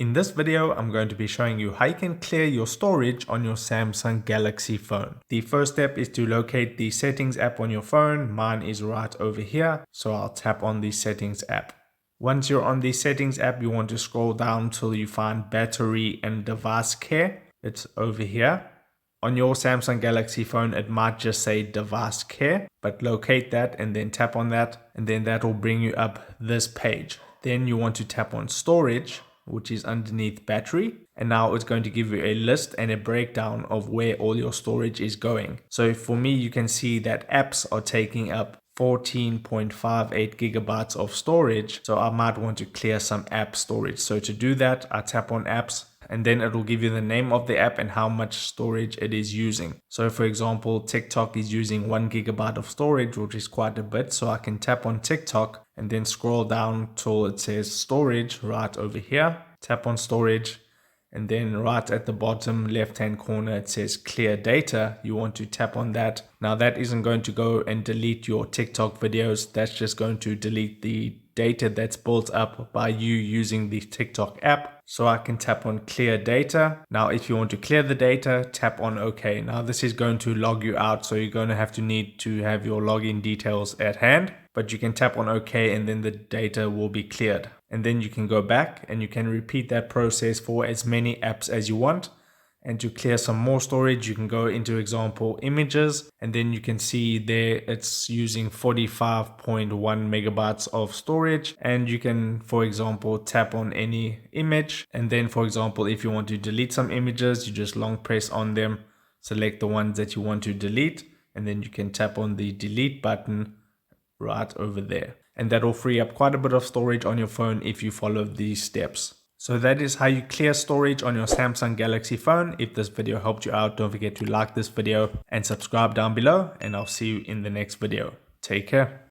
In this video, I'm going to be showing you how you can clear your storage on your Samsung Galaxy phone. The first step is to locate the settings app on your phone. Mine is right over here, so I'll tap on the settings app. Once you're on the settings app, you want to scroll down till you find battery and device care. It's over here. On your Samsung Galaxy phone, it might just say device care, but locate that and then tap on that, and then that will bring you up this page. Then you want to tap on storage, which is underneath battery, and now it's going to give you a list and a breakdown of where all your storage is going. So for me, you can see that apps are taking up 14.58 gigabytes of storage, so I might want to clear some app storage. So to do that, I tap on apps, and then it will give you the name of the app and how much storage it is using. So for example, TikTok is using 1 gigabyte of storage, which is quite a bit. So I can tap on TikTok and then scroll down till it says storage right over here. Tap on storage, and then right at the bottom left hand corner it says clear data. You want to tap on that. Now that isn't going to go and delete your TikTok videos. That's just going to delete the data that's built up by you using the TikTok app. So I can tap on clear data. Now if you want to clear the data, tap on OK. Now this is going to log you out, so you're going to need to have your login details at hand, but you can tap on OK and then the data will be cleared. And then you can go back and you can repeat that process for as many apps as you want. And to clear some more storage, you can go into example images, and then you can see there it's using 45.1 megabytes of storage. And you can, for example, tap on any image, and then for example, if you want to delete some images, you just long press on them, select the ones that you want to delete, and then you can tap on the delete button right over there, and that will free up quite a bit of storage on your phone if you follow these steps. So that is how you clear storage on your Samsung Galaxy phone. If this video helped you out, don't forget to like this video and subscribe down below, and I'll see you in the next video. Take care.